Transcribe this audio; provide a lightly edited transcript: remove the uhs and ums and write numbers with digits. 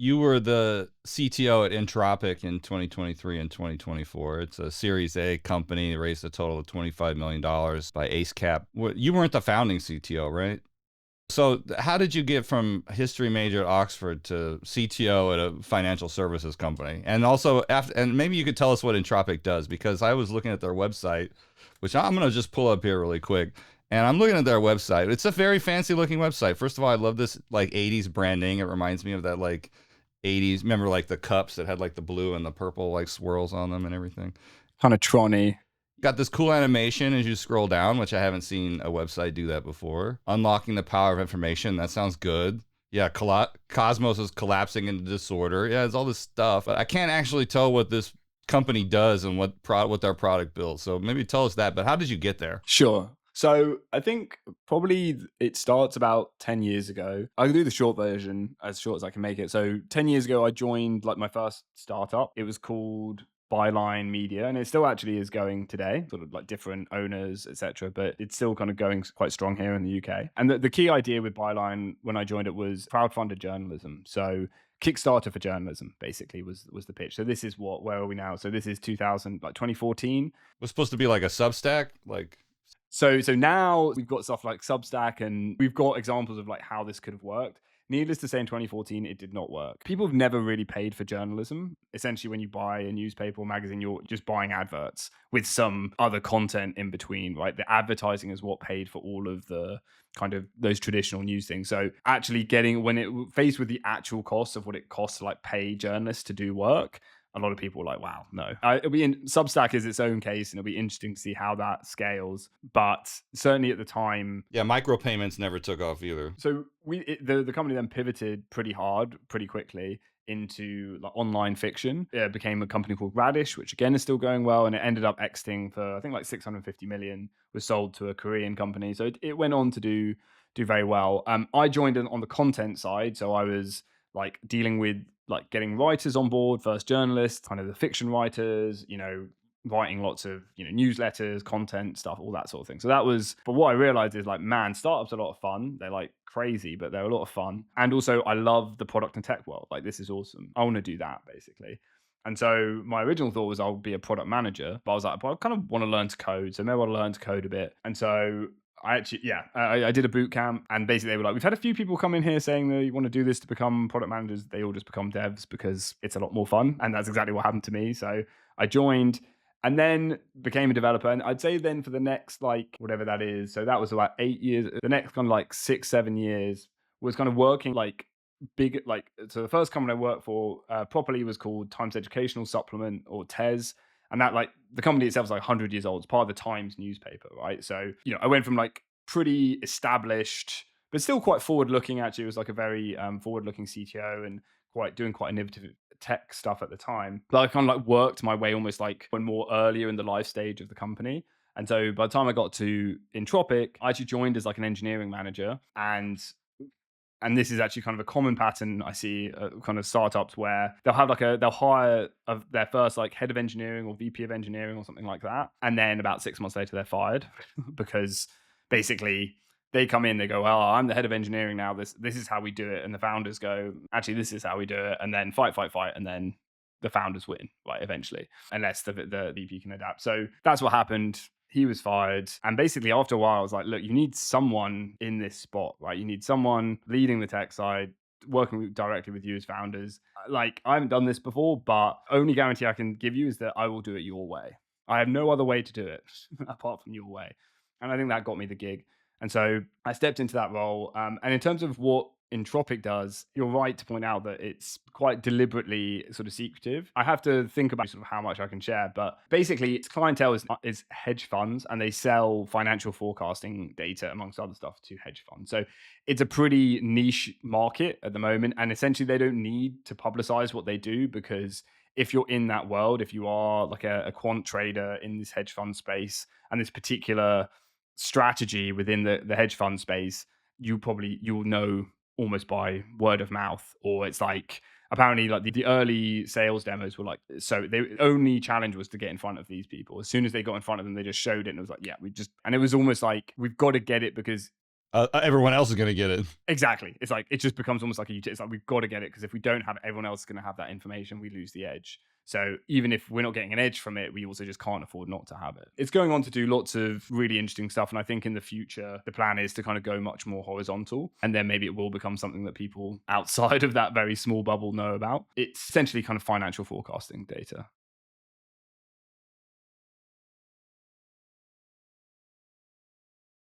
you were the CTO at Entropic in 2023 and 2024. It's a Series A company. It raised a total of $25 million by AceCap. You weren't the founding CTO, right? So how did you get from history major at Oxford to CTO at a financial services company? And also, and maybe you could tell us what Entropic does, because I was looking at their website, which I'm going to just pull up here really quick. And I'm looking at their website. It's a very fancy looking website. First of all, I love this like 80s branding. It reminds me of that like 80s. Remember like the cups that had like the blue and the purple like swirls on them and everything? Kind of Tron-y. Got this cool animation as you scroll down, which I haven't seen a website do that before. Unlocking the power of information. That sounds good. Yeah, Cosmos is collapsing into disorder. Yeah, it's all this stuff. But I can't actually tell what this company does and what their product builds. So maybe tell us that. But how did you get there? Sure. So I think probably it starts about 10 years ago. I'll do the short version, as short as I can make it. So 10 years ago, I joined like my first startup. It was called Byline Media, and it still actually is going today, sort of like different owners, etc. But it's still kind of going quite strong here in the UK. And the key idea with Byline when I joined it was crowdfunded journalism. So Kickstarter for journalism basically was the pitch. So this is where are we now? So this is 2014. Was supposed to be like a Substack, like. So now we've got stuff like Substack, and we've got examples of like how this could have worked. Needless to say, in 2014, it did not work. People have never really paid for journalism. Essentially, when you buy a newspaper or magazine, you're just buying adverts with some other content in between, right? The advertising is what paid for all of the kind of those traditional news things. So actually when it faced with the actual cost of what it costs to like pay journalists to do work, a lot of people were like, wow, no. Substack is its own case, and it'll be interesting to see how that scales. But certainly at the time... Yeah, micropayments never took off either. So the company then pivoted pretty hard, pretty quickly into like online fiction. It became a company called Radish, which again is still going well, and it ended up exiting for, I think, like 650 million, was sold to a Korean company. So it went on to do very well. I joined on the content side, so I was like dealing with like getting writers on board, first journalists, kind of the fiction writers, writing lots of, newsletters, content stuff, all that sort of thing. So that was, but what I realized is like, man, startups are a lot of fun. They're like crazy, but they're a lot of fun. And also I love the product and tech world. Like, this is awesome. I want to do that basically. And so my original thought was I'll be a product manager, but I was like, but I kind of want to learn to code. So maybe I'll learn to code a bit. And so I did a boot camp, and basically they were like, we've had a few people come in here saying that you want to do this to become product managers. They all just become devs because it's a lot more fun. And that's exactly what happened to me. So I joined and then became a developer. And I'd say then for the next, like, whatever that is, so that was about 8 years. The next kind of like 6-7 years was kind of working like big, like, so the first company I worked for properly was called Times Educational Supplement, or TES. And that, like, the company itself is like 100 years old. It's part of the Times newspaper, right? So, I went from like pretty established, but still quite forward-looking. Actually, it was like a very forward-looking CTO and doing quite innovative tech stuff at the time. But I kind of like worked my way almost like one more earlier in the life stage of the company. And so by the time I got to Entropic, I actually joined as like an engineering manager. And this is actually kind of a common pattern I see kind of startups, where they'll hire their first like head of engineering or VP of engineering or something like that. And then about 6 months later, they're fired because basically they come in, they go, well, I'm the head of engineering now. This is how we do it. And the founders go, actually, this is how we do it. And then fight. And then the founders win, right, eventually, unless the VP can adapt. So that's what happened. He was fired. And basically after a while, I was like, look, you need someone in this spot, right? You need someone leading the tech side, working directly with you as founders. Like, I haven't done this before, but only guarantee I can give you is that I will do it your way. I have no other way to do it apart from your way. And I think that got me the gig. And so I stepped into that role. And in terms of what Entropic does, you're right to point out that it's quite deliberately sort of secretive. I have to think about sort of how much I can share, but basically its clientele is hedge funds, and they sell financial forecasting data amongst other stuff to hedge funds. So it's a pretty niche market at the moment, and essentially they don't need to publicize what they do, because if you're in that world, if you are like a quant trader in this hedge fund space and this particular strategy within the hedge fund space, you'll know almost by word of mouth. Or it's like, apparently like the early sales demos were like, so the only challenge was to get in front of these people. As soon as they got in front of them, they just showed it, and it was like, yeah, and it was almost like, we've got to get it, because everyone else is going to get it. Exactly. It's like it just becomes almost like a utility. It's like we've got to get it because if we don't have it, everyone else is going to have that information. We lose the edge. So even if we're not getting an edge from it, we also just can't afford not to have it. It's going on to do lots of really interesting stuff. And I think in the future, the plan is to kind of go much more horizontal. And then maybe it will become something that people outside of that very small bubble know about. It's essentially kind of financial forecasting data.